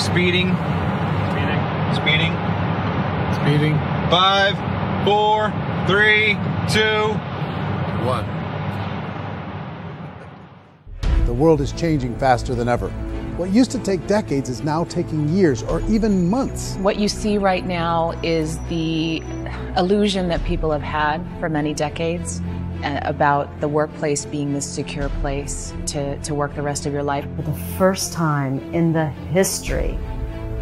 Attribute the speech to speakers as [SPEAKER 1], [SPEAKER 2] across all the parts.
[SPEAKER 1] Speeding. Speeding.
[SPEAKER 2] Speeding.
[SPEAKER 1] 5, 4, 3, 2, 1.
[SPEAKER 3] The world is changing faster than ever. What used to take decades is now taking years or even months.
[SPEAKER 4] What you see right now is the illusion that people have had for many decades about the workplace being this secure place to work the rest of your life.
[SPEAKER 5] For the first time in the history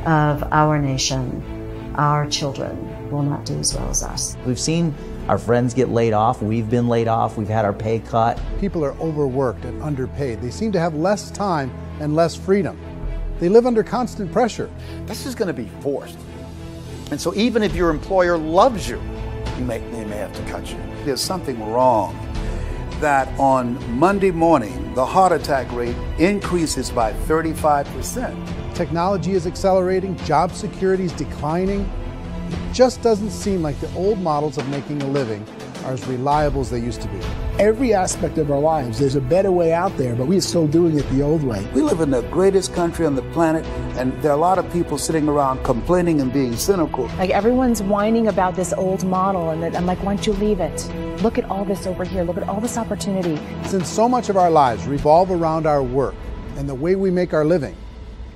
[SPEAKER 5] of our nation, our children will not do as well as us.
[SPEAKER 6] We've seen our friends get laid off. We've been laid off. We've had our pay cut.
[SPEAKER 3] People are overworked and underpaid. They seem to have less time and less freedom. They live under constant pressure.
[SPEAKER 7] This is going to be forced. And so even if your employer loves you, they may have to cut you. There's something wrong that on Monday morning, the heart attack rate increases by 35%.
[SPEAKER 3] Technology is accelerating, job security is declining. It just doesn't seem like the old models of making a living are as reliable as they used to be.
[SPEAKER 8] Every aspect of our lives, there's a better way out there, but we're still doing it the old way.
[SPEAKER 7] We live in the greatest country on the planet, and there are a lot of people sitting around complaining and being cynical.
[SPEAKER 4] Like everyone's whining about this old model, and I'm like, why don't you leave it? Look at all this over here. Look at all this opportunity.
[SPEAKER 3] Since so much of our lives revolve around our work and the way we make our living,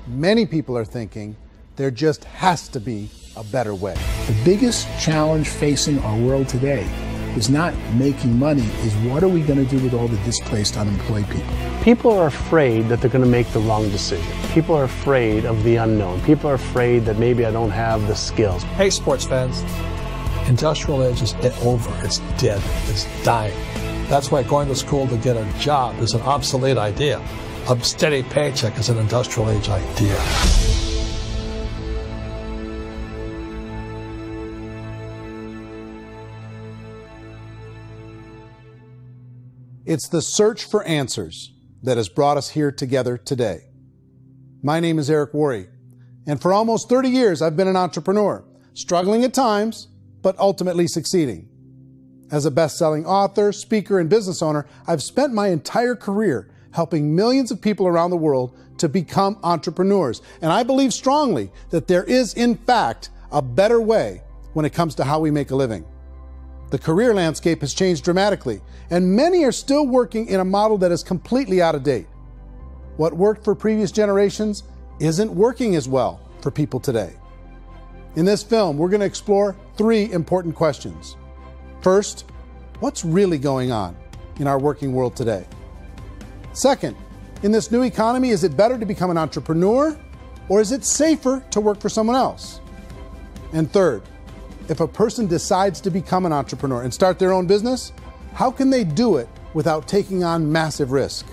[SPEAKER 3] many people are thinking there just has to be a better way.
[SPEAKER 8] The biggest challenge facing our world today is not making money, is what are we going to do with all the displaced, unemployed people?
[SPEAKER 2] People are afraid that they're going to make the wrong decision. People are afraid of the unknown. People are afraid that maybe I don't have the skills.
[SPEAKER 9] Hey, sports fans. Industrial age is over. It's dead. It's dying. That's why going to school to get a job is an obsolete idea. A steady paycheck is an industrial age idea.
[SPEAKER 3] It's the search for answers that has brought us here together today. My name is Eric Worre, and for almost 30 years I've been an entrepreneur, struggling at times, but ultimately succeeding. As a best-selling author, speaker, and business owner, I've spent my entire career helping millions of people around the world to become entrepreneurs. And I believe strongly that there is, in fact, a better way when it comes to how we make a living. The career landscape has changed dramatically, and many are still working in a model that is completely out of date. What worked for previous generations isn't working as well for people today. In this film, we're going to explore 3 important questions. First, what's really going on in our working world today? Second, in this new economy, is it better to become an entrepreneur, or is it safer to work for someone else? And third, if a person decides to become an entrepreneur and start their own business, how can they do it without taking on massive risk?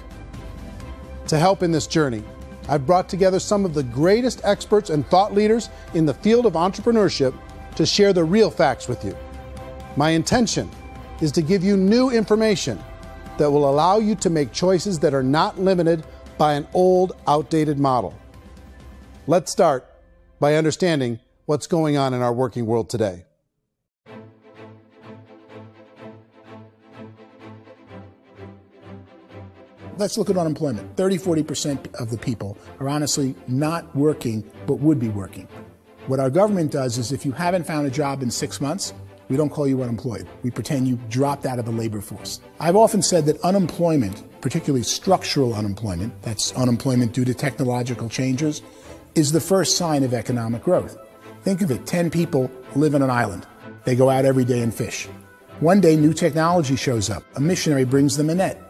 [SPEAKER 3] To help in this journey, I've brought together some of the greatest experts and thought leaders in the field of entrepreneurship to share the real facts with you. My intention is to give you new information that will allow you to make choices that are not limited by an old, outdated model. Let's start by understanding what's going on in our working world today.
[SPEAKER 8] Let's look at unemployment. 30–40% of the people are honestly not working, but would be working. What our government does is if you haven't found a job in 6 months, we don't call you unemployed. We pretend you dropped out of the labor force. I've often said that unemployment, particularly structural unemployment, that's unemployment due to technological changes, is the first sign of economic growth. Think of it, 10 people live on an island. They go out every day and fish. One day, new technology shows up. A missionary brings them a net.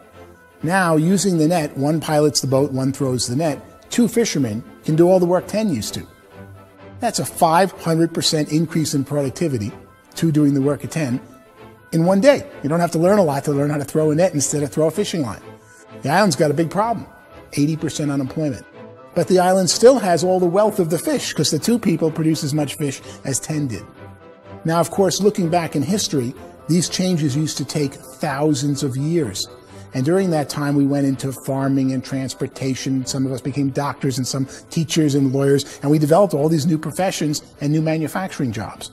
[SPEAKER 8] Now, using the net, one pilots the boat, one throws the net. 2 fishermen can do all the work 10 used to. That's a 500% increase in productivity, 2 doing the work of 10, in one day. You don't have to learn a lot to learn how to throw a net instead of throw a fishing line. The island's got a big problem, 80% unemployment. But the island still has all the wealth of the fish because the 2 people produce as much fish as 10 did. Now, of course, looking back in history, these changes used to take thousands of years. And during that time, we went into farming and transportation. Some of us became doctors and some teachers and lawyers. And we developed all these new professions and new manufacturing jobs.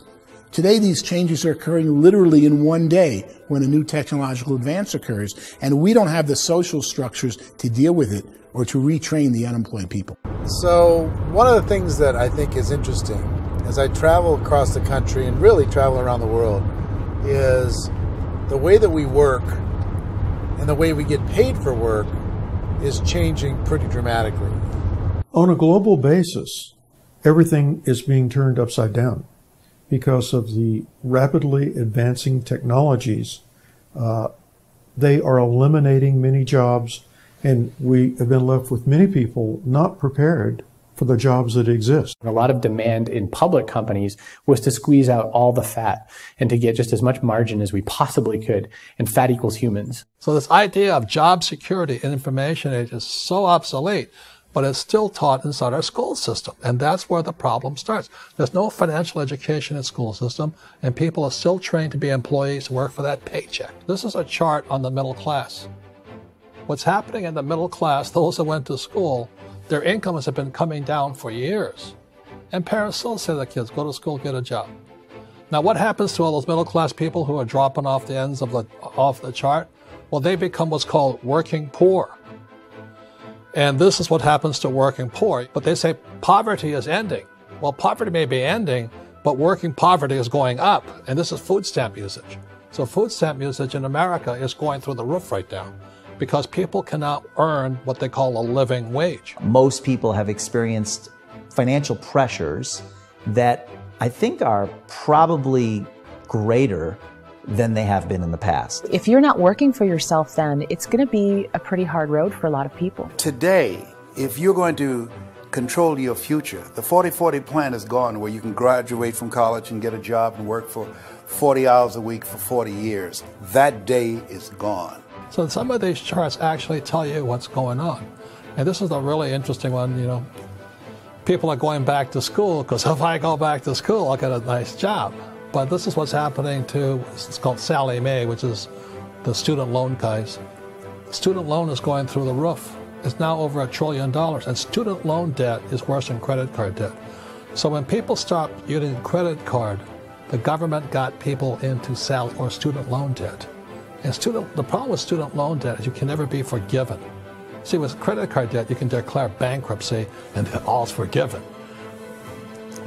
[SPEAKER 8] Today, these changes are occurring literally in one day when a new technological advance occurs, and we don't have the social structures to deal with it or to retrain the unemployed people.
[SPEAKER 3] So one of the things that I think is interesting as I travel across the country and really travel around the world is the way that we work and the way we get paid for work is changing pretty dramatically.
[SPEAKER 10] On a global basis, everything is being turned upside down because of the rapidly advancing technologies. They are eliminating many jobs, and we have been left with many people not prepared for the jobs that exist.
[SPEAKER 11] A lot of demand in public companies was to squeeze out all the fat and to get just as much margin as we possibly could, and fat equals humans.
[SPEAKER 9] So this idea of job security in information age is so obsolete, but it's still taught inside our school system. And that's where the problem starts. There's no financial education in school system, and people are still trained to be employees, work for that paycheck. This is a chart on the middle class. What's happening in the middle class, those that went to school, their incomes have been coming down for years. And parents still say to their kids, go to school, get a job. Now what happens to all those middle class people who are dropping off the ends of the chart? Well, they become what's called working poor. And this is what happens to working poor. But they say poverty is ending. Well, poverty may be ending, but working poverty is going up. And this is food stamp usage. So food stamp usage in America is going through the roof right now because people cannot earn what they call a living wage.
[SPEAKER 6] Most people have experienced financial pressures that I think are probably greater than they have been in the past.
[SPEAKER 4] If you're not working for yourself, then it's going to be a pretty hard road for a lot of people.
[SPEAKER 7] Today, if you're going to control your future, the 40-40 plan is gone where you can graduate from college and get a job and work for 40 hours a week for 40 years. That day is gone.
[SPEAKER 9] So some of these charts actually tell you what's going on. And this is a really interesting one, you know. People are going back to school because if I go back to school, I'll get a nice job. But this is what's happening to, it's called Sallie Mae, which is the student loan guys. Student loan is going through the roof. It's now over $1 trillion, and student loan debt is worse than credit card debt. So when people stopped using credit card, the government got people into student loan debt. And the problem with student loan debt is you can never be forgiven. See, with credit card debt, you can declare bankruptcy and all's forgiven.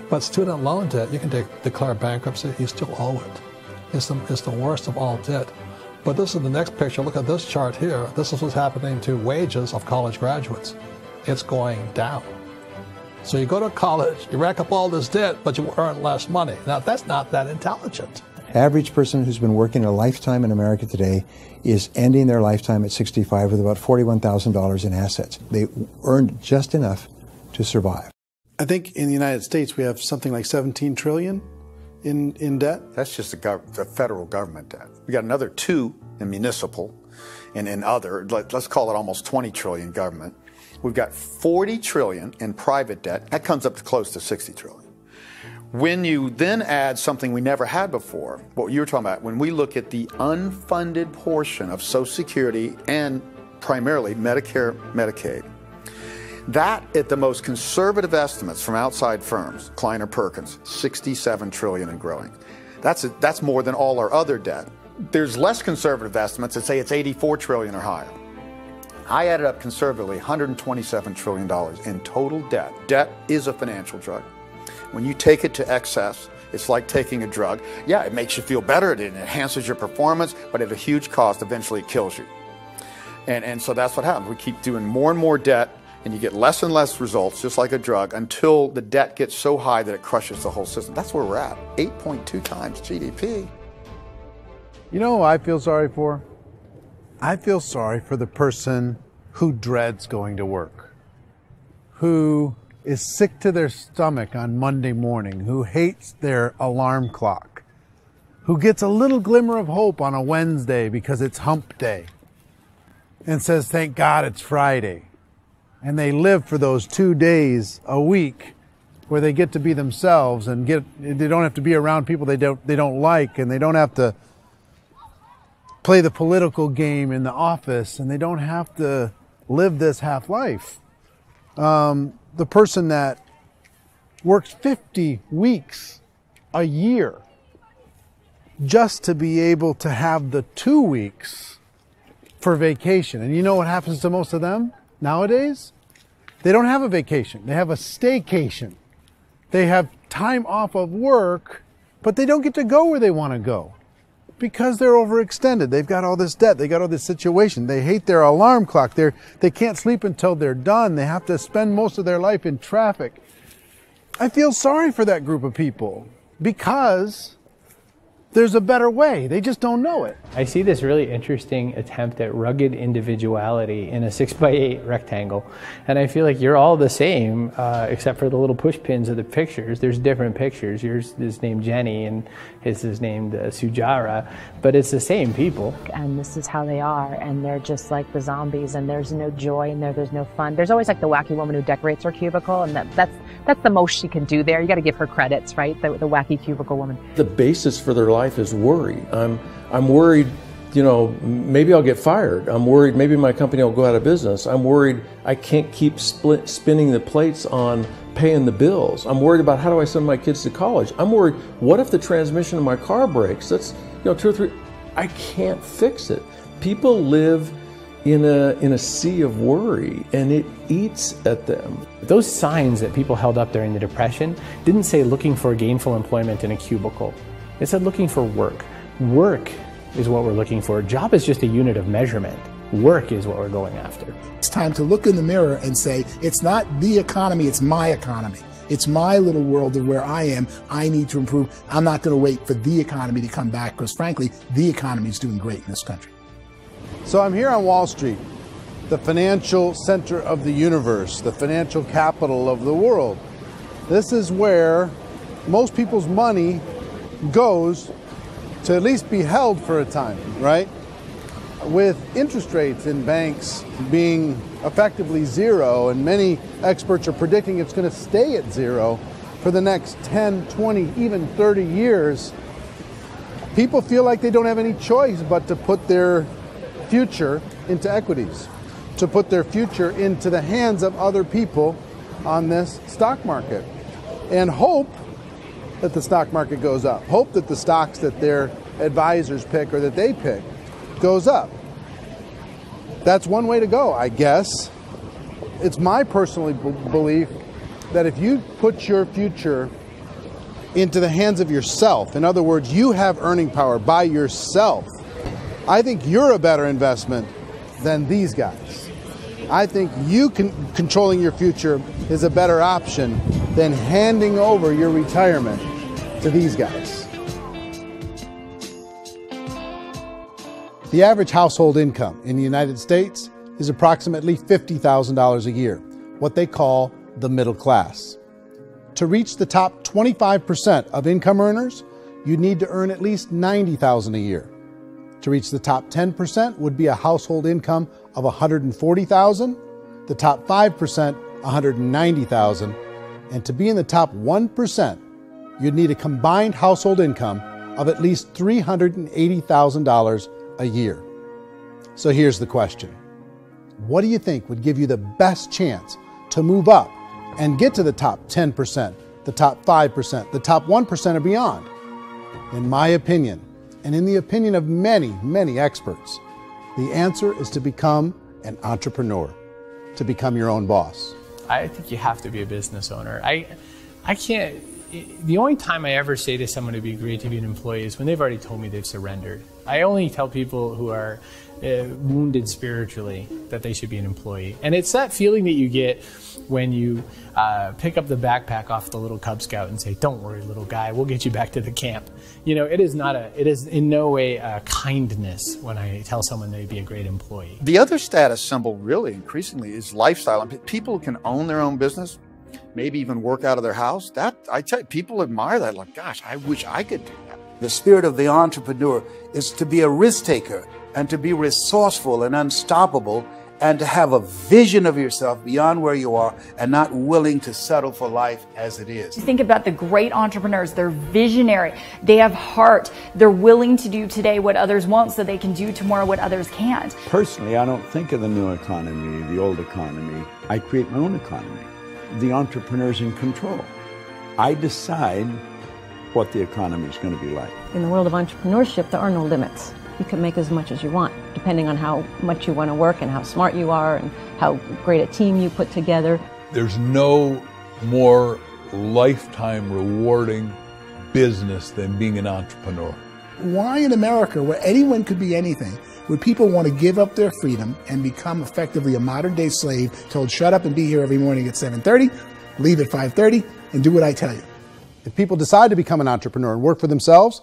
[SPEAKER 9] But student loan debt, you can declare bankruptcy, you still owe it. It's the worst of all debt. But this is the next picture. Look at this chart here. This is what's happening to wages of college graduates. It's going down. So you go to college, you rack up all this debt, but you earn less money. Now, that's not that intelligent.
[SPEAKER 12] Average person who's been working a lifetime in America today is ending their lifetime at 65 with about $41,000 in assets. They earned just enough to survive.
[SPEAKER 3] I think in the United States we have something like $17 trillion in debt.
[SPEAKER 7] That's just the federal government debt. We got another 2 in municipal and in other, let's call it almost 20 trillion government. We've got 40 trillion in private debt. That comes up to close to 60 trillion. When you then add something we never had before, what you were talking about, when we look at the unfunded portion of Social Security and primarily Medicare, Medicaid, that at the most conservative estimates from outside firms, Kleiner Perkins, 67 trillion and growing. That's more than all our other debt. There's less conservative estimates that say it's 84 trillion or higher. I added up conservatively $127 trillion in total debt. Debt is a financial drug. When you take it to excess, it's like taking a drug. Yeah, it makes you feel better, it enhances your performance, but at a huge cost, eventually it kills you. And so that's what happens. We keep doing more and more debt, and you get less and less results, just like a drug, until the debt gets so high that it crushes the whole system. That's where we're at, 8.2 times GDP.
[SPEAKER 3] You know who I feel sorry for? I feel sorry for the person who dreads going to work, who is sick to their stomach on Monday morning, who hates their alarm clock, who gets a little glimmer of hope on a Wednesday because it's hump day and says, thank God it's Friday. And they live for those 2 days a week where they get to be themselves and they don't have to be around people they don't like, and they don't have to play the political game in the office, and they don't have to live this half life. The person that works 50 weeks a year just to be able to have the 2 weeks for vacation. And you know what happens to most of them nowadays? They don't have a vacation. They have a staycation. They have time off of work, but they don't get to go where they want to go because they're overextended. They've got all this debt. They got all this situation. They hate their alarm clock. They can't sleep until they're done. They have to spend most of their life in traffic. I feel sorry for that group of people because there's a better way. They just don't know it.
[SPEAKER 11] I see this really interesting attempt at rugged individuality in a 6x8 rectangle. And I feel like you're all the same, except for the little push pins of the pictures. There's different pictures. Yours is named Jenny and his is named Sujara, but it's the same people.
[SPEAKER 4] And this is how they are, and they're just like the zombies, and there's no joy in there, there's no fun. There's always like the wacky woman who decorates her cubicle, and that's the most she can do there. You got to give her credits, right? The wacky cubicle woman.
[SPEAKER 13] The basis for their life is worry. I'm worried, you know, maybe I'll get fired. I'm worried maybe my company will go out of business. I'm worried I can't keep spinning the plates on paying the bills. I'm worried about how do I send my kids to college. I'm worried, what if the transmission of my car breaks? That's, you know, 2 or 3, I can't fix it. People live in a sea of worry, and it eats at them.
[SPEAKER 11] Those signs that people held up during the Depression didn't say looking for gainful employment in a cubicle. It said looking for work. Work is what we're looking for. Job is just a unit of measurement. Work is what we're going after.
[SPEAKER 8] It's time to look in the mirror and say, it's not the economy, it's my economy. It's my little world of where I am. I need to improve. I'm not going to wait for the economy to come back because, frankly, the economy is doing great in this country.
[SPEAKER 3] So I'm here on Wall Street, the financial center of the universe, the financial capital of the world. This is where most people's money goes to at least be held for a time, right? With interest rates in banks being effectively zero, and many experts are predicting it's going to stay at zero for the next 10, 20, even 30 years, people feel like they don't have any choice but to put their future into equities, to put their future into the hands of other people on this stock market, and hope that the stock market goes up, hope that the stocks that their advisors pick or that they pick goes up. That's one way to go, I guess. It's my personal belief that if you put your future into the hands of yourself, in other words, you have earning power by yourself, I think you're a better investment than these guys. I think you controlling your future is a better option than handing over your retirement to these guys. The average household income in the United States is approximately $50,000 a year, what they call the middle class. To reach the top 25% of income earners, you'd need to earn at least $90,000 a year. To reach the top 10% would be a household income of $140,000, the top 5%, $190,000, and to be in the top 1%, you'd need a combined household income of at least $380,000 a year. So here's the question. What do you think would give you the best chance to move up and get to the top 10%, the top 5%, the top 1% or beyond? In my opinion, and in the opinion of many, many experts, the answer is to become an entrepreneur, to become your own boss.
[SPEAKER 11] I think you have to be a business owner. I can't, the only time I ever say to someone it'd be great to be an employee is when they've already told me they've surrendered. I only tell people who are wounded spiritually that they should be an employee. And it's that feeling that you get when you pick up the backpack off the little Cub Scout and say, "Don't worry, little guy, we'll get you back to the camp." You know, it is in no way a kindness when I tell someone they'd be a great employee.
[SPEAKER 7] The other status symbol really increasingly is lifestyle. And people can own their own business, maybe even work out of their house. That, I tell you, people admire that. Like, gosh, I wish I could do that. The spirit of the entrepreneur is to be a risk taker and to be resourceful and unstoppable and to have a vision of yourself beyond where you are and not willing to settle for life as it is.
[SPEAKER 14] Think about the great entrepreneurs. They're visionary. They have heart. They're willing to do today what others won't so they can do tomorrow what others can't.
[SPEAKER 15] Personally, I don't think of the new economy, the old economy. I create my own economy. The entrepreneur's in control. I decide what the economy is going to be like.
[SPEAKER 16] In the world of entrepreneurship, there are no limits. You can make as much as you want, depending on how much you want to work and how smart you are and how great a team you put together.
[SPEAKER 17] There's no more lifetime rewarding business than being an entrepreneur.
[SPEAKER 8] Why in America, where anyone could be anything, would people want to give up their freedom and become effectively a modern-day slave, told shut up and be here every morning at 7:30, leave at 5:30, and do what I tell you?
[SPEAKER 3] If people decide to become an entrepreneur and work for themselves,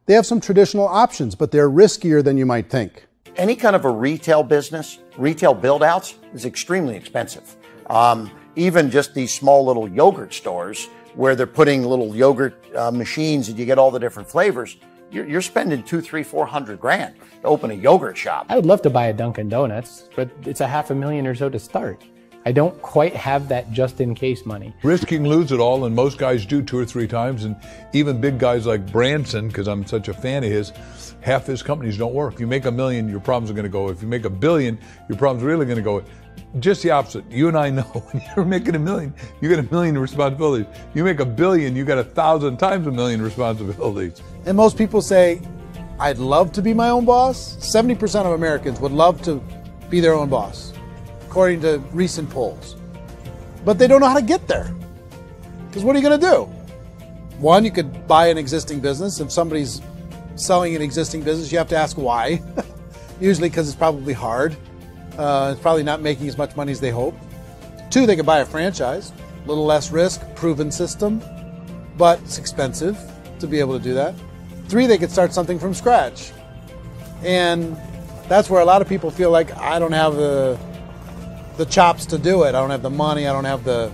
[SPEAKER 3] they have some traditional options, but they're riskier than you might think.
[SPEAKER 18] Any kind of a retail business, retail build-outs, is extremely expensive. Even just these small little yogurt stores where they're putting little yogurt machines and you get all the different flavors, you're spending $200,000, $300,000, $400,000 to open a yogurt shop.
[SPEAKER 11] I would love to buy a Dunkin' Donuts, but it's $500,000 or so to start. I don't quite have that just-in-case money.
[SPEAKER 17] Risking lose it all, and most guys do 2 or 3 times, and even big guys like Branson, because I'm such a fan of his, half his companies don't work. If you make $1 million, your problems are going to go. If you make $1 billion, your problems are really going to go. Just the opposite. You and I know when you're making $1 million, you get $1 million responsibilities. You make $1 billion, you got 1,000 times $1 million responsibilities.
[SPEAKER 3] And most people say, I'd love to be my own boss. 70% of Americans would love to be their own boss, according to recent polls. But they don't know how to get there. Because what are you going to do? One, you could buy an existing business. If somebody's selling an existing business, you have to ask why. Usually because it's probably hard. It's probably not making as much money as they hope. 2, they could buy a franchise. A little less risk, proven system, but it's expensive to be able to do that. 3, they could start something from scratch. And that's where a lot of people feel like, I don't have the chops to do it. I don't have the money. I don't have the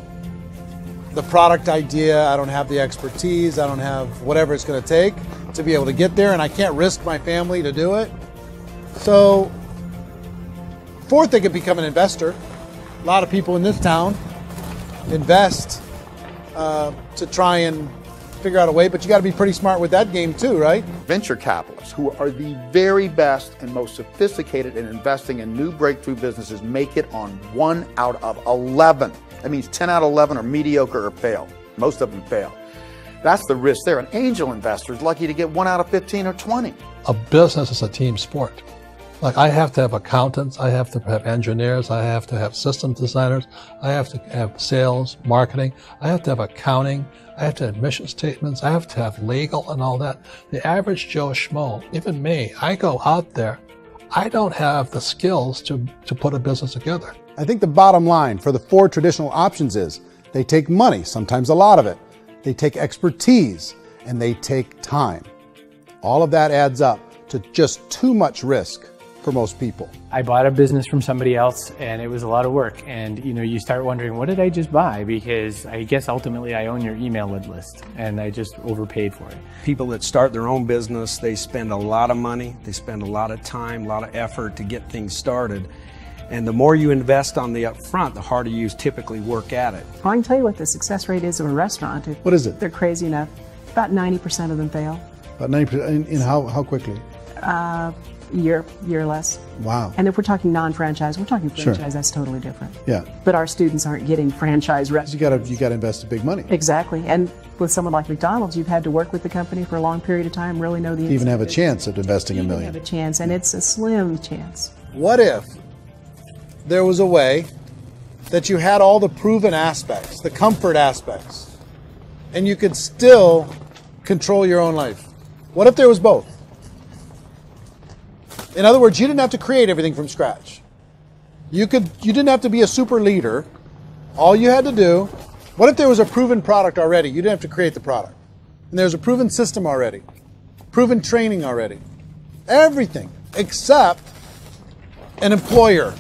[SPEAKER 3] product idea. I don't have the expertise. I don't have whatever it's going to take to be able to get there, and I can't risk my family to do it. So, 4th, they could become an investor. A lot of people in this town invest to try and figure out a way, but you got to be pretty smart with that game too, right?
[SPEAKER 7] Venture capitalists, who are the very best and most sophisticated in investing in new breakthrough businesses, make it on 1 out of 11. That means 10 out of 11 are mediocre or fail. Most of them fail. That's the risk there. An angel investor is lucky to get 1 out of 15 or 20.
[SPEAKER 9] A business is a team sport. Like, I have to have accountants, I have to have engineers, I have to have system designers, I have to have sales, marketing, I have to have accounting, I have to have mission statements, I have to have legal and all that. The average Joe Schmo, even me, I go out there, I don't have the skills to put a business together.
[SPEAKER 3] I think the bottom line for the 4 traditional options is they take money, sometimes a lot of it. They take expertise, and they take time. All of that adds up to just too much risk for most people.
[SPEAKER 11] I bought a business from somebody else and it was a lot of work. And you start wondering, what did I just buy? Because I guess ultimately I own your email list and I just overpaid for it.
[SPEAKER 19] People that start their own business, they spend a lot of money, they spend a lot of time, a lot of effort to get things started. And the more you invest on the upfront, the harder you typically work at it.
[SPEAKER 20] I can tell you what the success rate is of a restaurant.
[SPEAKER 3] What is it?
[SPEAKER 20] They're crazy enough. About 90% of them fail.
[SPEAKER 3] About 90%, in how quickly?
[SPEAKER 20] Year less.
[SPEAKER 3] Wow.
[SPEAKER 20] And if we're talking non-franchise, we're talking franchise,
[SPEAKER 3] Sure.
[SPEAKER 20] That's totally different.
[SPEAKER 3] Yeah.
[SPEAKER 20] But our students aren't getting franchise restaurants.
[SPEAKER 3] You gotta invest big money.
[SPEAKER 20] Exactly. And with someone like McDonald's, you've had to work with the company for a long period of time, really know the
[SPEAKER 3] To even have a chance at investing $1 million.
[SPEAKER 20] have a chance, and it's a slim chance.
[SPEAKER 3] What if there was a way that you had all the proven aspects, the comfort aspects, and you could still control your own life? What if there was both? In other words, you didn't have to create everything from scratch. You didn't have to be a super leader. All you had to do, what if there was a proven product already? You didn't have to create the product. And there's a proven system already, proven training already. Everything except an employer.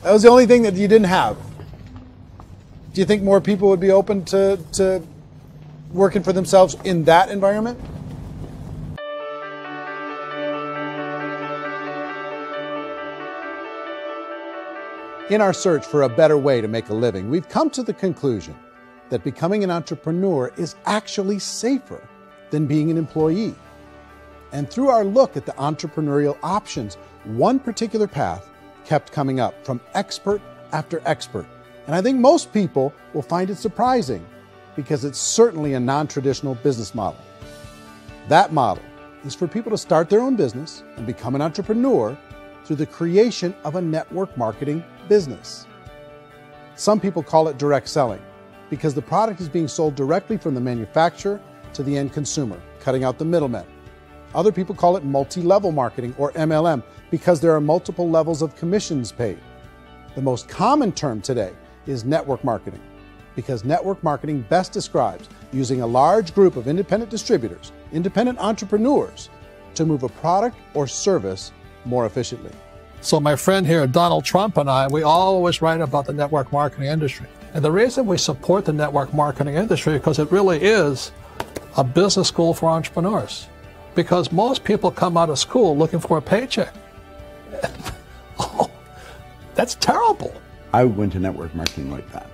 [SPEAKER 3] That was the only thing that you didn't have. Do you think more people would be open to working for themselves in that environment? In our search for a better way to make a living, we've come to the conclusion that becoming an entrepreneur is actually safer than being an employee. And through our look at the entrepreneurial options, one particular path kept coming up from expert after expert. And I think most people will find it surprising because it's certainly a non-traditional business model. That model is for people to start their own business and become an entrepreneur through the creation of a network marketing business. Some people call it direct selling because the product is being sold directly from the manufacturer to the end consumer, cutting out the middlemen. Other people call it multi-level marketing, or MLM, because there are multiple levels of commissions paid. The most common term today is network marketing, because network marketing best describes using a large group of independent distributors, independent entrepreneurs, to move a product or service more efficiently.
[SPEAKER 9] So my friend here, Donald Trump, and I, we always write about the network marketing industry. And the reason we support the network marketing industry is because it really is a business school for entrepreneurs. Because most people come out of school looking for a paycheck. Oh, that's terrible.
[SPEAKER 15] I went to network marketing like that.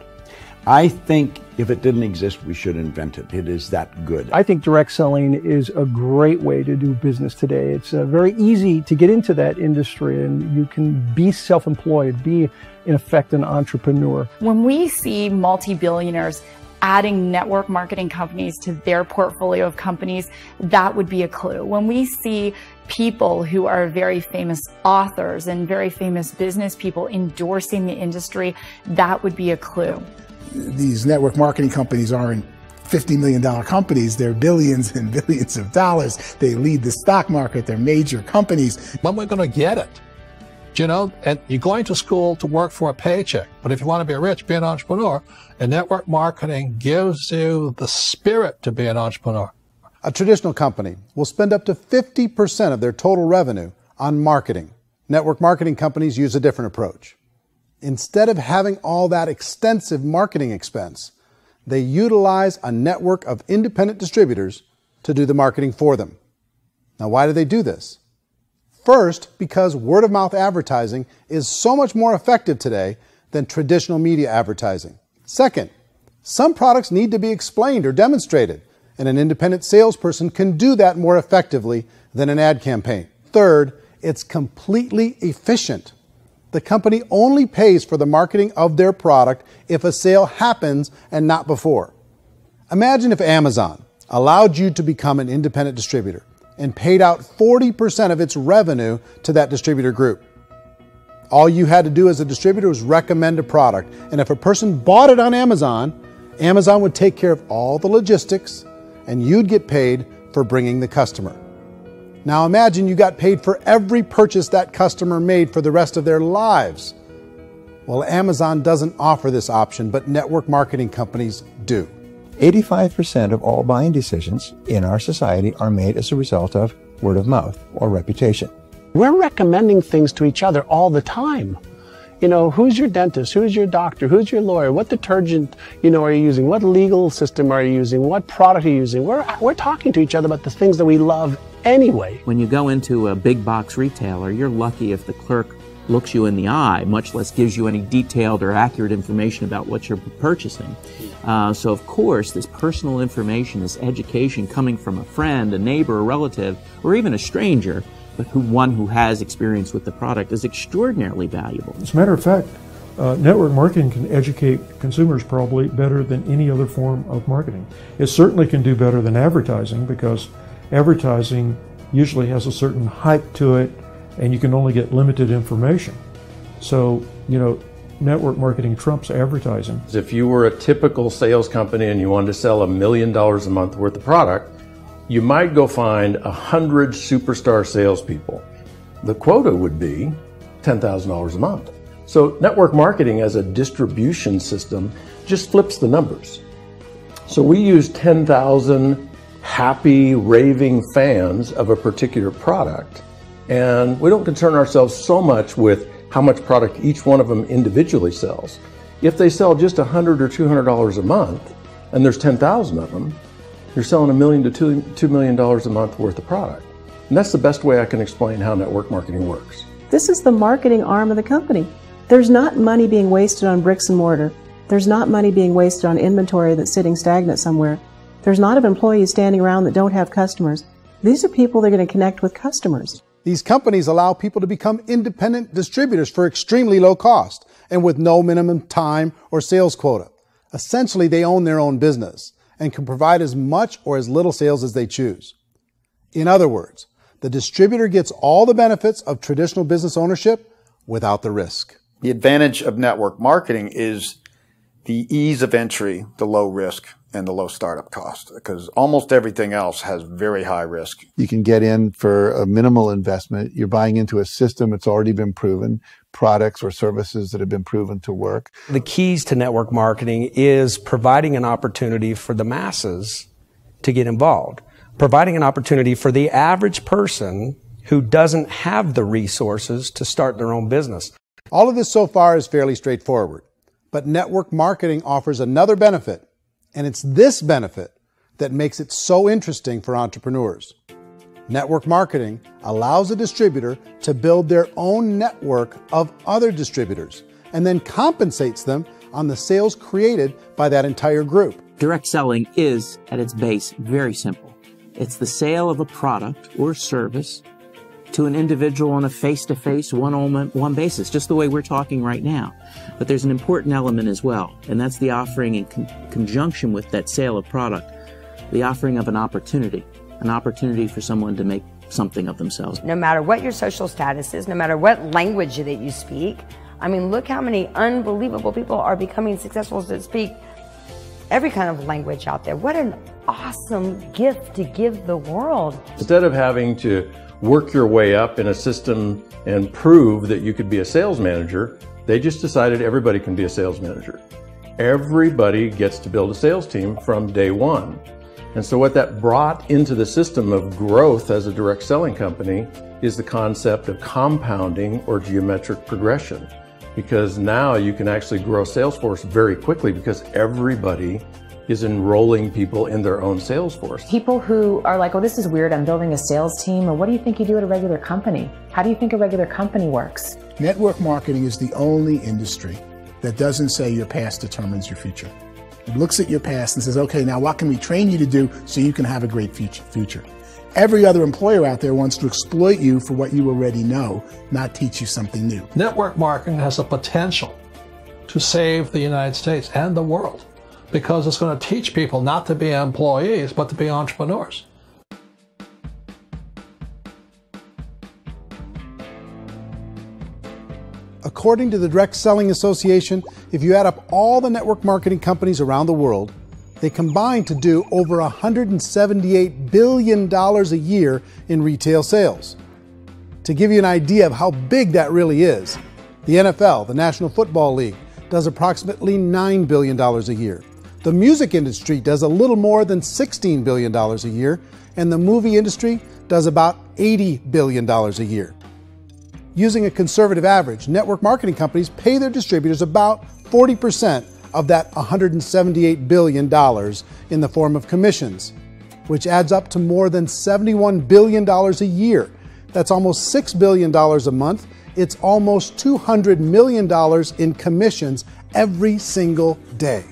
[SPEAKER 15] I think if it didn't exist, we should invent it. It is that good.
[SPEAKER 21] I think direct selling is a great way to do business today. It's very easy to get into that industry, and you can be self-employed, be, in effect, an entrepreneur.
[SPEAKER 14] When we see multi-billionaires adding network marketing companies to their portfolio of companies, that would be a clue. When we see people who are very famous authors and very famous business people endorsing the industry, that would be a clue.
[SPEAKER 8] These network marketing companies aren't $50 million companies. They're billions and billions of dollars. They lead the stock market. They're major companies.
[SPEAKER 9] When we're going to get it? You know, and you're going to school to work for a paycheck. But if you want to be rich, be an entrepreneur. And network marketing gives you the spirit to be an entrepreneur.
[SPEAKER 3] A traditional company will spend up to 50% of their total revenue on marketing. Network marketing companies use a different approach. Instead of having all that extensive marketing expense, they utilize a network of independent distributors to do the marketing for them. Now, why do they do this? First, because word-of-mouth advertising is so much more effective today than traditional media advertising. Second, some products need to be explained or demonstrated, and an independent salesperson can do that more effectively than an ad campaign. Third, it's completely efficient. The company only pays for the marketing of their product if a sale happens and not before. Imagine if Amazon allowed you to become an independent distributor and paid out 40% of its revenue to that distributor group. All you had to do as a distributor was recommend a product, and if a person bought it on Amazon, Amazon would take care of all the logistics, and you'd get paid for bringing the customer. Now imagine you got paid for every purchase that customer made for the rest of their lives. Well, Amazon doesn't offer this option, but network marketing companies do.
[SPEAKER 12] 85% of all buying decisions in our society are made as a result of word of mouth or reputation.
[SPEAKER 2] We're recommending things to each other all the time. You know, who's your dentist? Who's your doctor? Who's your lawyer? What detergent, are you using? What legal system are you using? What product are you using? We're talking to each other about the things that we love anyway.
[SPEAKER 22] When you go into a big box retailer, you're lucky if the clerk looks you in the eye, much less gives you any detailed or accurate information about what you're purchasing. So of course, this personal information, this education coming from a friend, a neighbor, a relative, or even a stranger, but one who has experience with the product is extraordinarily valuable.
[SPEAKER 10] As a matter of fact, network marketing can educate consumers probably better than any other form of marketing. It certainly can do better than advertising, because advertising usually has a certain hype to it, and you can only get limited information. So, network marketing trumps advertising.
[SPEAKER 13] If you were a typical sales company and you wanted to sell $1 million a month worth of product, you might go find 100 superstar salespeople. The quota would be $10,000 a month. So network marketing as a distribution system just flips the numbers. So we use 10,000 happy, raving fans of a particular product, and we don't concern ourselves so much with how much product each one of them individually sells. If they sell just $100 or $200 a month, and there's 10,000 of them, you're selling $1 million to $2 million a month worth of product. And that's the best way I can explain how network marketing works.
[SPEAKER 20] This is the marketing arm of the company. There's not money being wasted on bricks and mortar. There's not money being wasted on inventory that's sitting stagnant somewhere. There's not of employees standing around that don't have customers. These are people that are going to connect with customers.
[SPEAKER 3] These companies allow people to become independent distributors for extremely low cost and with no minimum time or sales quota. Essentially, they own their own business. and can provide as much or as little sales as they choose. In other words, the distributor gets all the benefits of traditional business ownership without the risk.
[SPEAKER 1] The advantage of network marketing is the ease of entry, the low risk, and the low startup cost, because almost everything else has very high risk.
[SPEAKER 5] You can get in for a minimal investment. You're buying into a system that's already been proven, products or services that have been proven to work.
[SPEAKER 19] The keys to network marketing is providing an opportunity for the masses to get involved, providing an opportunity for the average person who doesn't have the resources to start their own business.
[SPEAKER 3] All of this so far is fairly straightforward, but network marketing offers another benefit, and it's this benefit that makes it so interesting for entrepreneurs. Network marketing allows a distributor to build their own network of other distributors and then compensates them on the sales created by that entire group.
[SPEAKER 22] Direct selling is, at its base, very simple. It's the sale of a product or service to an individual on a face-to-face, one-on-one basis, just the way we're talking right now. But there's an important element as well, and that's the offering in conjunction with that sale of product, the offering of an opportunity for someone to make something of themselves.
[SPEAKER 23] No matter what your social status is, no matter what language that you speak, I mean, look how many unbelievable people are becoming successful that speak every kind of language out there. What an awesome gift to give the world.
[SPEAKER 13] Instead of having to work your way up in a system and prove that you could be a sales manager, they just decided everybody can be a sales manager. Everybody gets to build a sales team from day one. And so what that brought into the system of growth as a direct selling company is the concept of compounding or geometric progression. Because now you can actually grow sales force very quickly because everybody is enrolling people in their own sales force.
[SPEAKER 4] People who are like, oh, this is weird, I'm building a sales team, or what do you think you do at a regular company? How do you think a regular company works?
[SPEAKER 8] Network marketing is the only industry that doesn't say your past determines your future. It looks at your past and says, okay, now what can we train you to do so you can have a great future? Every other employer out there wants to exploit you for what you already know, not teach you something new.
[SPEAKER 9] Network marketing has the potential to save the United States and the world because it's going to teach people not to be employees, but to be entrepreneurs.
[SPEAKER 3] According to the Direct Selling Association, if you add up all the network marketing companies around the world, they combine to do over $178 billion a year in retail sales. To give you an idea of how big that really is, the NFL, the National Football League, does approximately $9 billion a year. The music industry does a little more than $16 billion a year, and the movie industry does about $80 billion a year. Using a conservative average, network marketing companies pay their distributors about 40% of that $178 billion in the form of commissions, which adds up to more than $71 billion a year. That's almost $6 billion a month. It's almost $200 million in commissions every single day.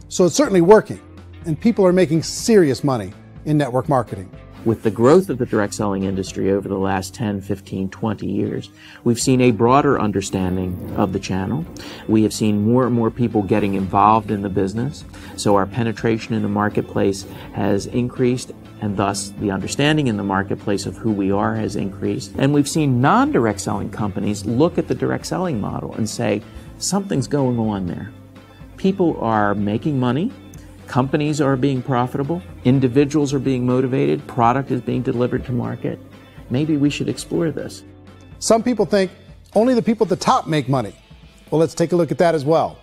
[SPEAKER 3] So it's certainly working, and people are making serious money in network marketing.
[SPEAKER 22] With the growth of the direct selling industry over the last 10, 15, 20 years, we've seen a broader understanding of the channel. We have seen more and more people getting involved in the business. So our penetration in the marketplace has increased, and thus the understanding in the marketplace of who we are has increased. And we've seen non-direct selling companies look at the direct selling model and say, something's going on there. People are making money. Companies are being profitable, individuals are being motivated, product is being delivered to market. Maybe we should explore this.
[SPEAKER 3] Some people think only the people at the top make money. Well, let's take a look at that as well.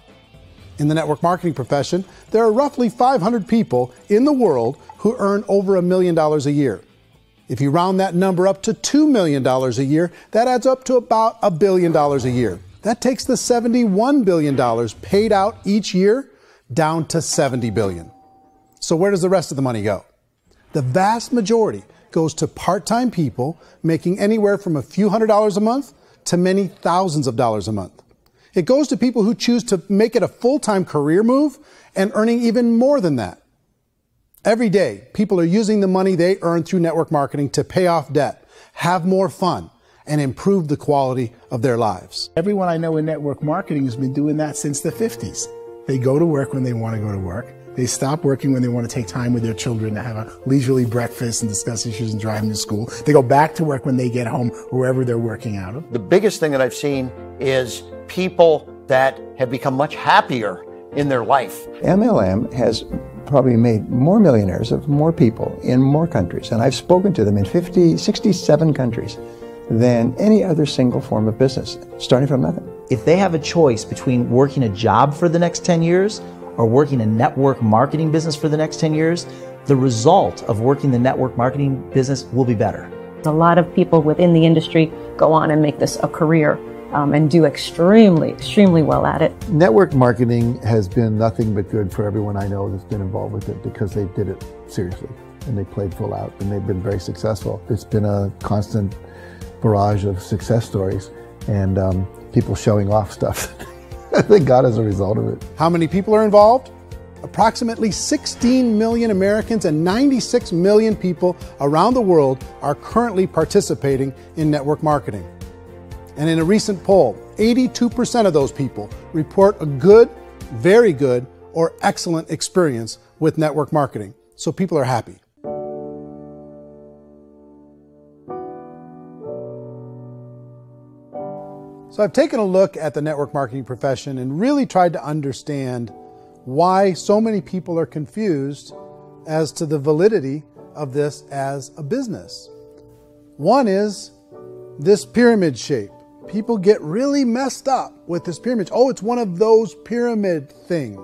[SPEAKER 3] In the network marketing profession, there are roughly 500 people in the world who earn over $1 million a year. If you round that number up to $2 million a year, that adds up to about $1 billion a year. That takes the $71 billion paid out each year down to $70 billion. So where does the rest of the money go? The vast majority goes to part-time people making anywhere from a few $100s a month to many thousands of dollars a month. It goes to people who choose to make it a full-time career move and earning even more than that. Every day, people are using the money they earn through network marketing to pay off debt, have more fun, and improve the quality of their lives.
[SPEAKER 8] Everyone I know in network marketing has been doing that since the 50s. They go to work when they want to go to work. They stop working when they want to take time with their children to have a leisurely breakfast and discuss issues and drive them to school. They go back to work when they get home, wherever they're working out of.
[SPEAKER 6] The biggest thing that I've seen is people that have become much happier in their life.
[SPEAKER 12] MLM has probably made more millionaires of more people in more countries, and I've spoken to them in 67 countries than any other single form of business, starting from nothing.
[SPEAKER 16] If they have a choice between working a job for the next 10 years or working a network marketing business for the next 10 years, the result of working the network marketing business will be better.
[SPEAKER 18] A lot of people within the industry go on and make this a career and do extremely well at it.
[SPEAKER 5] Network marketing has been nothing but good for everyone I know that's been involved with it because they did it seriously and they played full out and they've been very successful. It's been a constant barrage of success stories and people showing off stuff they got as a result of it.
[SPEAKER 3] How many people are involved? Approximately 16 million Americans and 96 million people around the world are currently participating in network marketing. And in a recent poll, 82% of those people report a good, very good, or excellent experience with network marketing. So people are happy. So I've taken a look at the network marketing profession and really tried to understand why so many people are confused as to the validity of this as a business. One is this pyramid shape. People get really messed up with this pyramid. Oh, it's one of those pyramid things.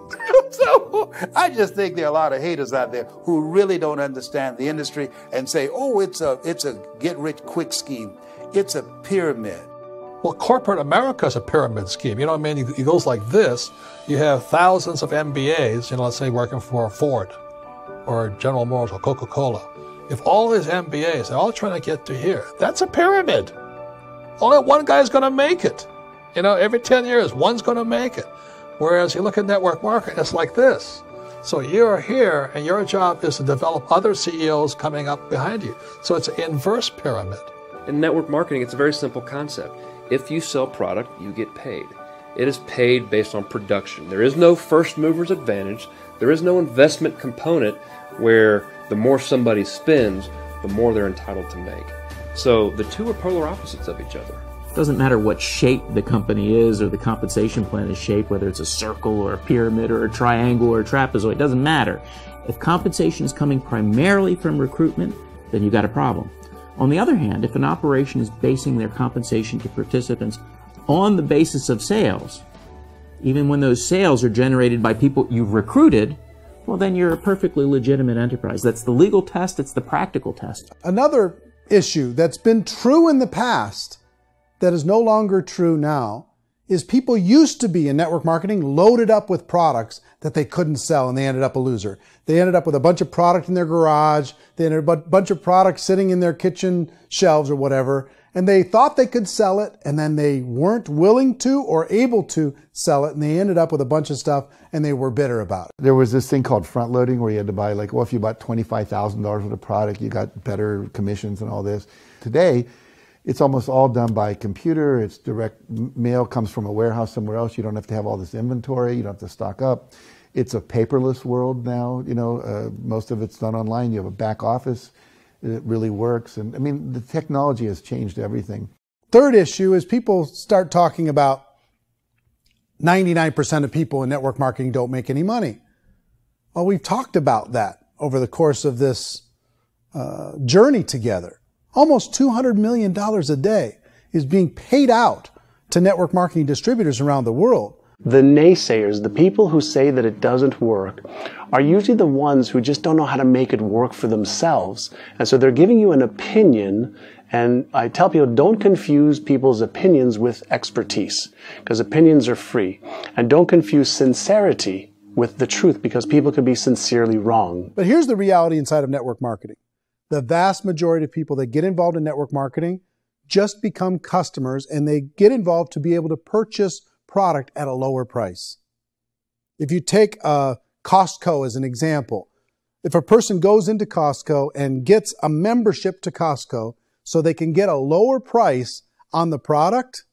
[SPEAKER 7] So I just think there are a lot of haters out there who really don't understand the industry and say, oh, it's a get-rich-quick scheme. It's a pyramid.
[SPEAKER 9] Well, corporate America is a pyramid scheme. You know what I mean? It goes like this. You have thousands of MBAs, let's say working for Ford or General Motors or Coca-Cola. If all these MBAs are all trying to get to here, that's a pyramid. Only one guy's going to make it. Every 10 years, one's going to make it. Whereas you look at network marketing, it's like this. So you're here, and your job is to develop other CEOs coming up behind you. So it's an inverse pyramid.
[SPEAKER 24] In network marketing, it's a very simple concept. If you sell product, you get paid. It is paid based on production. There is no first mover's advantage. There is no investment component where the more somebody spends, the more they're entitled to make. So the two are polar opposites of each other.
[SPEAKER 22] It doesn't matter what shape the company is or the compensation plan is shaped, whether it's a circle or a pyramid or a triangle or a trapezoid, it doesn't matter. If compensation is coming primarily from recruitment, then you've got a problem. On the other hand, if an operation is basing their compensation to participants on the basis of sales, even when those sales are generated by people you've recruited, well, then you're a perfectly legitimate enterprise. That's the legal test. It's the practical test.
[SPEAKER 3] Another issue that's been true in the past that is no longer true now is people used to be in network marketing loaded up with products that they couldn't sell and they ended up a loser. They ended up with a bunch of product in their garage. They ended up with a bunch of products sitting in their kitchen shelves or whatever. And they thought they could sell it and then they weren't willing to or able to sell it. And they ended up with a bunch of stuff and they were bitter about it.
[SPEAKER 5] There was this thing called front loading where you had to buy if you bought $25,000 worth of product, you got better commissions and all this. Today, it's almost all done by computer. It's direct mail, comes from a warehouse somewhere else. You don't have to have all this inventory. You don't have to stock up. It's a paperless world now. Most of it's done online. You have a back office. It really works. And I mean, the technology has changed everything.
[SPEAKER 3] Third issue is people start talking about 99% of people in network marketing don't make any money. Well, we've talked about that over the course of this journey together. Almost $200 million a day is being paid out to network marketing distributors around the world.
[SPEAKER 2] The naysayers, the people who say that it doesn't work, are usually the ones who just don't know how to make it work for themselves. And so they're giving you an opinion, and I tell people, don't confuse people's opinions with expertise, because opinions are free. And don't confuse sincerity with the truth, because people can be sincerely wrong.
[SPEAKER 3] But here's the reality inside of network marketing. The vast majority of people that get involved in network marketing just become customers, and they get involved to be able to purchase product at a lower price. If you take Costco as an example, if a person goes into Costco and gets a membership to Costco so they can get a lower price on the product,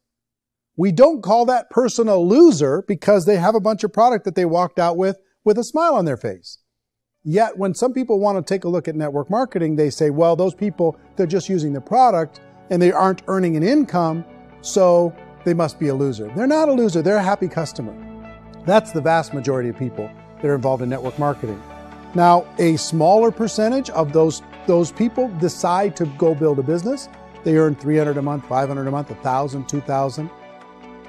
[SPEAKER 3] we don't call that person a loser because they have a bunch of product that they walked out with with a smile on their face. Yet when some people want to take a look at network marketing, they say, well, those people, they're just using the product and they aren't earning an income, so they must be a loser. They're not a loser, they're a happy customer. That's the vast majority of people that are involved in network marketing. Now, a smaller percentage of those people decide to go build a business. They earn $300 a month, $500 a month, $1,000, $2,000.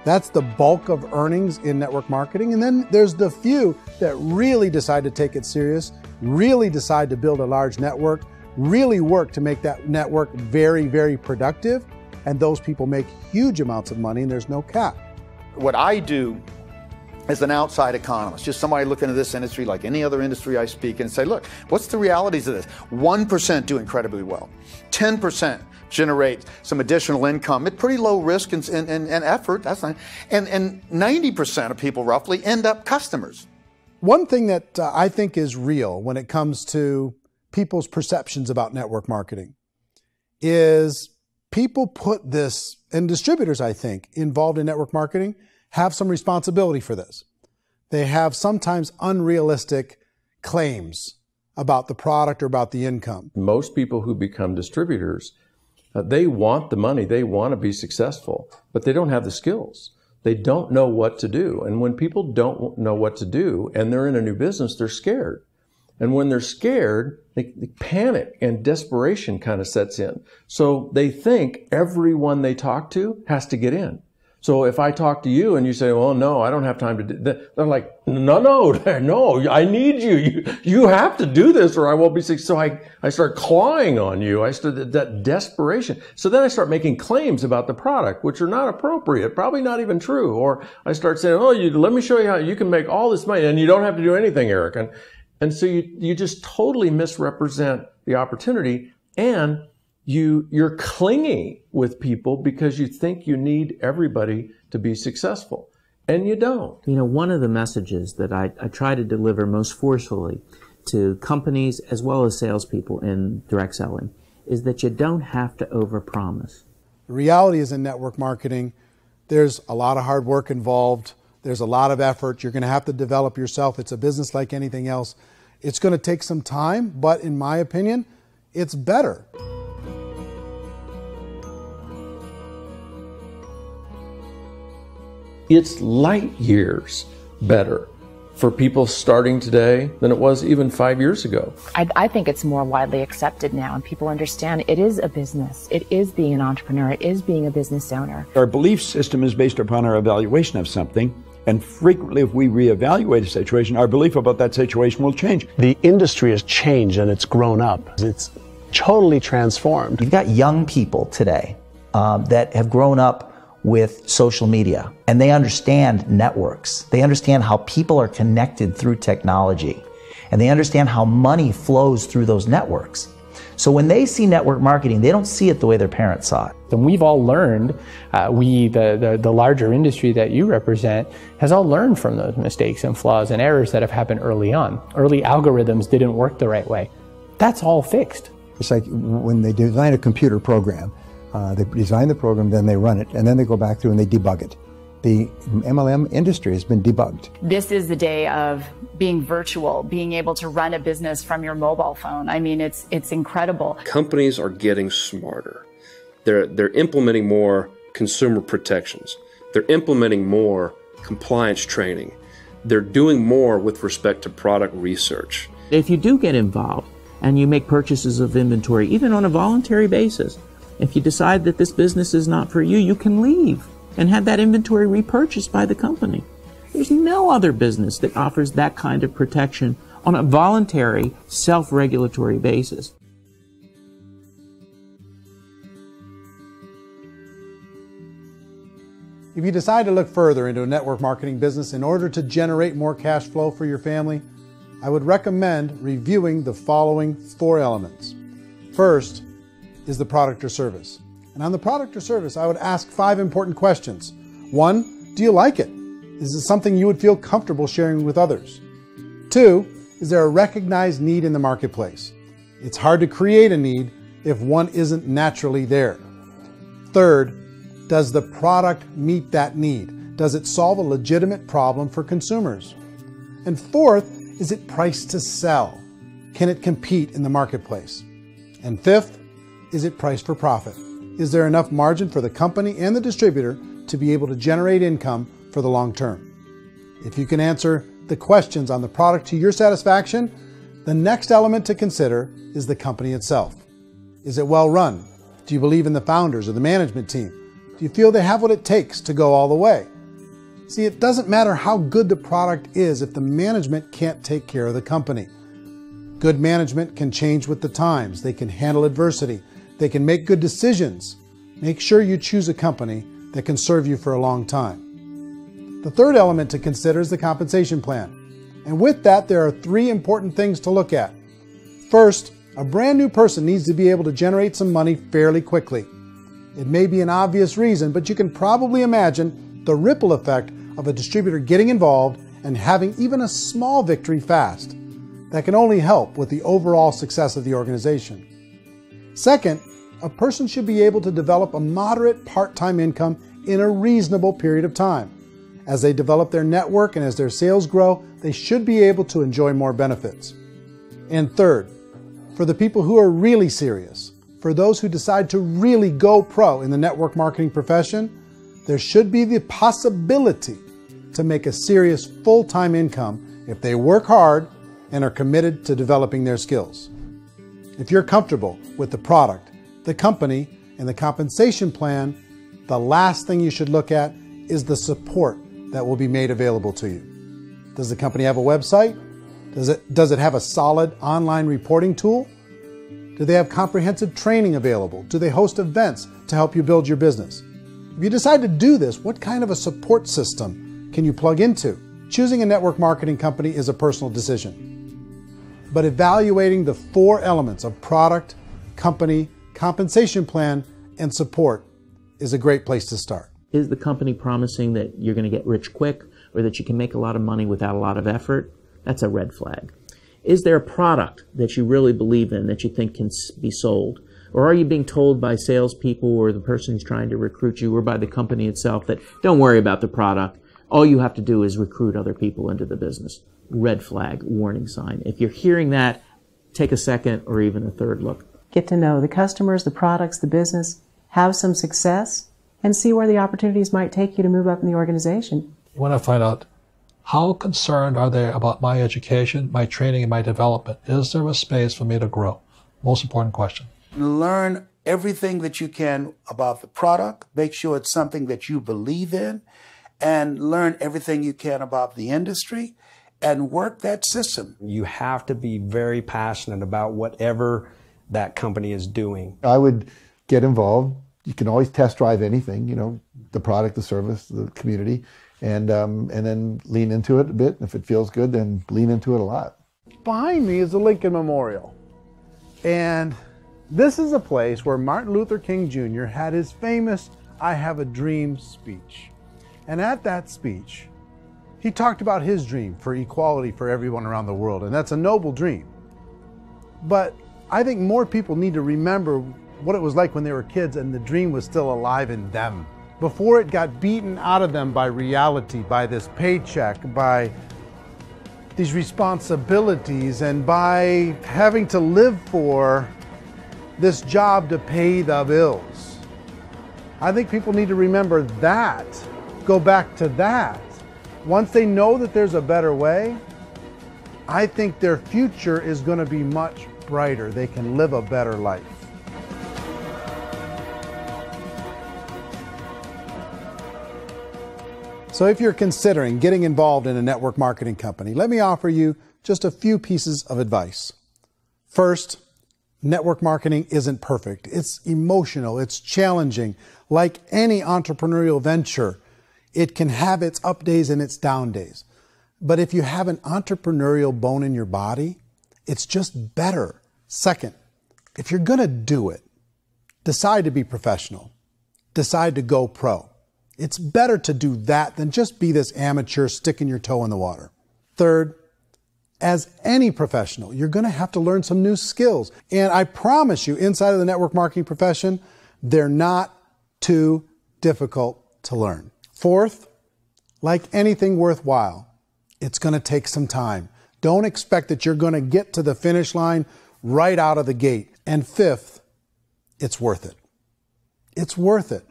[SPEAKER 3] That's the bulk of earnings in network marketing. And then there's the few that really decide to take it serious, really decide to build a large network, really work to make that network very, very productive. And those people make huge amounts of money and there's no cap.
[SPEAKER 1] What I do as an outside economist, just somebody looking at this industry like any other industry I speak and say, look, what's the realities of this? 1% do incredibly well. 10% generate some additional income at pretty low risk and effort. That's not, and 90% of people roughly end up customers.
[SPEAKER 3] One thing that I think is real when it comes to people's perceptions about network marketing is people put this, and distributors, I think, involved in network marketing have some responsibility for this. They have sometimes unrealistic claims about the product or about the income.
[SPEAKER 13] Most people who become distributors, they want the money, they want to be successful, but they don't have the skills. They don't know what to do. And when people don't know what to do and they're in a new business, they're scared. And when they're scared, they panic and desperation kind of sets in. So they think everyone they talk to has to get in. So if I talk to you and you say, well, no, I don't have time to do that, they're like, no, I need you. You have to do this or I won't be successful. So I start clawing on you. I start that desperation. So then I start making claims about the product, which are not appropriate, probably not even true. Or I start saying, oh, let me show you how you can make all this money and you don't have to do anything, Eric. And so you just totally misrepresent the opportunity and you're clingy with people because you think you need everybody to be successful, and you don't.
[SPEAKER 22] You know, one of the messages that I try to deliver most forcefully to companies as well as salespeople in direct selling is that you don't have to overpromise.
[SPEAKER 3] The reality is in network marketing, there's a lot of hard work involved. There's a lot of effort. You're going to have to develop yourself. It's a business like anything else. It's going to take some time, but in my opinion, it's better.
[SPEAKER 13] It's light years better for people starting today than it was even 5 years ago.
[SPEAKER 4] I think it's more widely accepted now, and people understand it is a business. It is being an entrepreneur. It is being a business owner.
[SPEAKER 11] Our belief system is based upon our evaluation of something, and frequently if we reevaluate a situation, our belief about that situation will change.
[SPEAKER 2] The industry has changed and it's grown up. It's totally transformed.
[SPEAKER 16] You've got young people today that have grown up with social media, and they understand networks. They understand how people are connected through technology, and they understand how money flows through those networks. So when they see network marketing, they don't see it the way their parents saw it.
[SPEAKER 15] And we've all learned, the larger industry that you represent, has all learned from those mistakes and flaws and errors that have happened early on. Early algorithms didn't work the right way. That's all fixed.
[SPEAKER 12] It's like when they design a computer program, they design the program, then they run it, and then they go back through and they debug it. The MLM industry has been debugged.
[SPEAKER 14] This is the day of being virtual, being able to run a business from your mobile phone. I mean, it's incredible.
[SPEAKER 24] Companies are getting smarter. They're implementing more consumer protections. They're implementing more compliance training. They're doing more with respect to product research.
[SPEAKER 22] If you do get involved and you make purchases of inventory, even on a voluntary basis, if you decide that this business is not for you, you can leave and have that inventory repurchased by the company. There's no other business that offers that kind of protection on a voluntary, self-regulatory basis.
[SPEAKER 3] If you decide to look further into a network marketing business in order to generate more cash flow for your family, I would recommend reviewing the following 4 elements. First is the product or service. And on the product or service, I would ask 5 important questions. 1, do you like it? Is it something you would feel comfortable sharing with others? 2, is there a recognized need in the marketplace? It's hard to create a need if one isn't naturally there. 3rd, does the product meet that need? Does it solve a legitimate problem for consumers? And 4th, is it priced to sell? Can it compete in the marketplace? And fifth, is it priced for profit? Is there enough margin for the company and the distributor to be able to generate income for the long term? If you can answer the questions on the product to your satisfaction, the next element to consider is the company itself. Is it well run? Do you believe in the founders or the management team? Do you feel they have what it takes to go all the way? See, it doesn't matter how good the product is if the management can't take care of the company. Good management can change with the times. They can handle adversity. They can make good decisions. Make sure you choose a company that can serve you for a long time. The third element to consider is the compensation plan. And with that, there are 3 important things to look at. First, a brand new person needs to be able to generate some money fairly quickly. It may be an obvious reason, but you can probably imagine the ripple effect of a distributor getting involved and having even a small victory fast. That can only help with the overall success of the organization. Second, a person should be able to develop a moderate part-time income in a reasonable period of time. As they develop their network and as their sales grow, they should be able to enjoy more benefits. And third, for the people who are really serious, for those who decide to really go pro in the network marketing profession, there should be the possibility to make a serious full-time income if they work hard and are committed to developing their skills. If you're comfortable with the product, the company, and the compensation plan, the last thing you should look at is the support that will be made available to you. Does the company have a website? Does it have a solid online reporting tool? Do they have comprehensive training available? Do they host events to help you build your business? If you decide to do this, what kind of a support system can you plug into? Choosing a network marketing company is a personal decision. But evaluating the 4 elements of product, company, compensation plan, and support is a great place to start.
[SPEAKER 22] Is the company promising that you're going to get rich quick or that you can make a lot of money without a lot of effort? That's a red flag. Is there a product that you really believe in that you think can be sold? Or are you being told by salespeople or the person who's trying to recruit you or by the company itself that don't worry about the product, all you have to do is recruit other people into the business? Red flag, warning sign. If you're hearing that, take a second or even a third look.
[SPEAKER 10] Get to know the customers, the products, the business, have some success, and see where the opportunities might take you to move up in the organization.
[SPEAKER 9] You want to find out how concerned are they about my education, my training, and my development? Is there a space for me to grow? Most important question.
[SPEAKER 7] Learn everything that you can about the product. Make sure it's something that you believe in, and learn everything you can about the industry and work that system.
[SPEAKER 19] You have to be very passionate about whatever that company is doing.
[SPEAKER 5] I would get involved. You can always test drive anything, the product, the service, the community, and then lean into it a bit. If it feels good, then lean into it a lot.
[SPEAKER 3] Behind me is the Lincoln Memorial. And this is a place where Martin Luther King Jr. had his famous I Have a Dream speech. And at that speech, he talked about his dream for equality for everyone around the world, and that's a noble dream. But I think more people need to remember what it was like when they were kids and the dream was still alive in them. Before it got beaten out of them by reality, by this paycheck, by these responsibilities, and by having to live for this job to pay the bills. I think people need to remember that, go back to that. Once they know that there's a better way, I think their future is going to be much brighter. They can live a better life. So if you're considering getting involved in a network marketing company, let me offer you just a few pieces of advice. First, network marketing isn't perfect. It's emotional, it's challenging. Like any entrepreneurial venture, it can have its up days and its down days. But if you have an entrepreneurial bone in your body, it's just better. Second, if you're going to do it, decide to be professional. Decide to go pro. It's better to do that than just be this amateur sticking your toe in the water. Third, as any professional, you're going to have to learn some new skills. And I promise you, inside of the network marketing profession, they're not too difficult to learn. Fourth, like anything worthwhile, it's going to take some time. Don't expect that you're going to get to the finish line right out of the gate. And fifth, it's worth it. It's worth it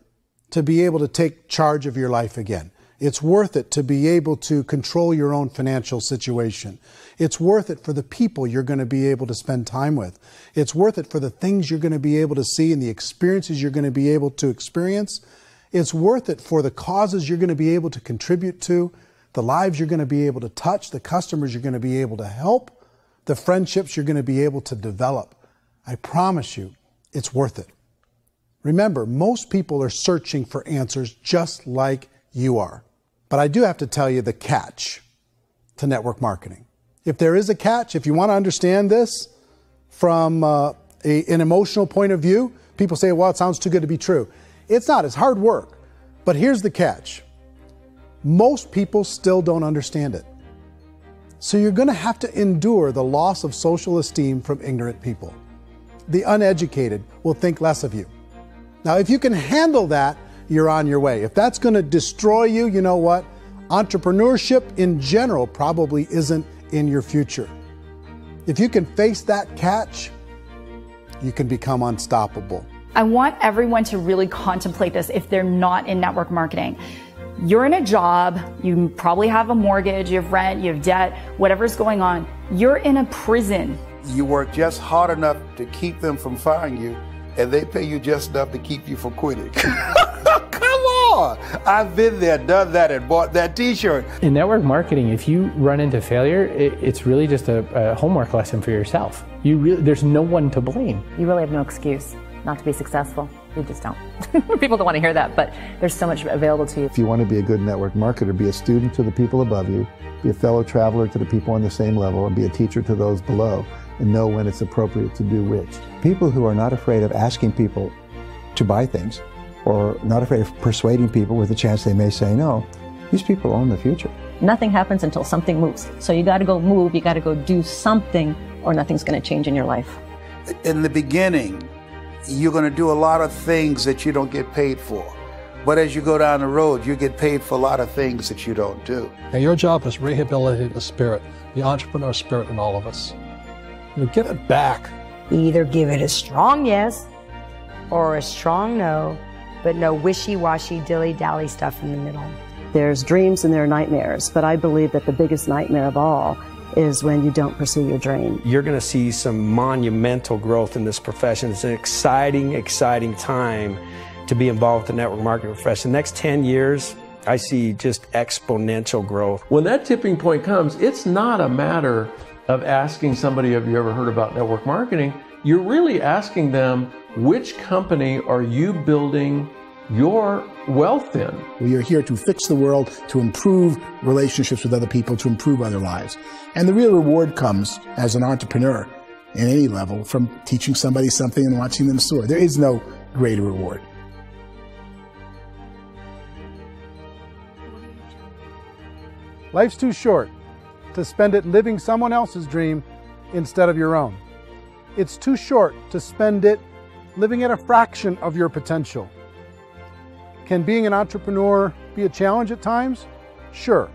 [SPEAKER 3] to be able to take charge of your life again. It's worth it to be able to control your own financial situation. It's worth it for the people you're going to be able to spend time with. It's worth it for the things you're going to be able to see and the experiences you're going to be able to experience. It's worth it for the causes you're going to be able to contribute to, the lives you're going to be able to touch, the customers you're going to be able to help, the friendships you're going to be able to develop. I promise you, it's worth it. Remember, most people are searching for answers just like you are. But I do have to tell you the catch to network marketing. If there is a catch, if you want to understand this from an emotional point of view, people say, well, it sounds too good to be true. It's not. It's hard work. But here's the catch. Most people still don't understand it. So you're going to have to endure the loss of social esteem from ignorant people. The uneducated will think less of you. Now, if you can handle that, you're on your way. If that's going to destroy you, you know what? Entrepreneurship in general probably isn't in your future. If you can face that catch, you can become unstoppable.
[SPEAKER 14] I want everyone to really contemplate this if they're not in network marketing. You're in a job, you probably have a mortgage, you have rent, you have debt, whatever's going on. You're in a prison.
[SPEAKER 7] You work just hard enough to keep them from firing you, and they pay you just enough to keep you from quitting. Come on! I've been there, done that, and bought that t-shirt.
[SPEAKER 15] In network marketing, if you run into failure, it's really just a homework lesson for yourself. There's no one to blame.
[SPEAKER 4] You really have no excuse not to be successful. You just don't. People don't want to hear that, but there's so much available to you.
[SPEAKER 5] If you want to be a good network marketer, be a student to the people above you, be a fellow traveler to the people on the same level, and be a teacher to those below, and know when it's appropriate to do which.
[SPEAKER 12] People who are not afraid of asking people to buy things, or not afraid of persuading people with the chance they may say no, these people own the future.
[SPEAKER 18] Nothing happens until something moves. So you got to go move, you got to go do something, or nothing's going to change in your life.
[SPEAKER 7] In the beginning, you're going to do a lot of things that you don't get paid for. But as you go down the road, you get paid for a lot of things that you don't do.
[SPEAKER 9] And your job is rehabilitate the spirit, the entrepreneur spirit in all of us. Get it back.
[SPEAKER 17] Either give it a strong yes or a strong no, but no wishy-washy, dilly-dally stuff in the middle.
[SPEAKER 10] There's dreams and there are nightmares, but I believe that the biggest nightmare of all is when you don't pursue your dream.
[SPEAKER 19] You're going to see some monumental growth in this profession. It's an exciting, exciting time to be involved with the network marketing profession. The next 10 years, I see just exponential growth.
[SPEAKER 13] When that tipping point comes, it's not a matter of asking somebody, have you ever heard about network marketing? You're really asking them, which company are you building your wealth in?
[SPEAKER 8] We are here to fix the world, to improve relationships with other people, to improve other lives. And the real reward comes as an entrepreneur in any level from teaching somebody something and watching them soar. There is no greater reward.
[SPEAKER 3] Life's too short to spend it living someone else's dream instead of your own. It's too short to spend it living at a fraction of your potential. Can being an entrepreneur be a challenge at times? Sure.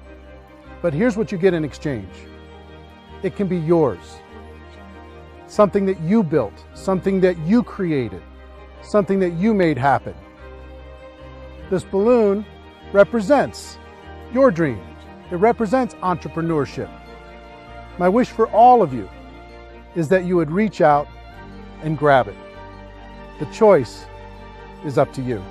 [SPEAKER 3] But here's what you get in exchange. It can be yours. Something that you built, something that you created, something that you made happen. This balloon represents your dream. It represents entrepreneurship. My wish for all of you is that you would reach out and grab it. The choice is up to you.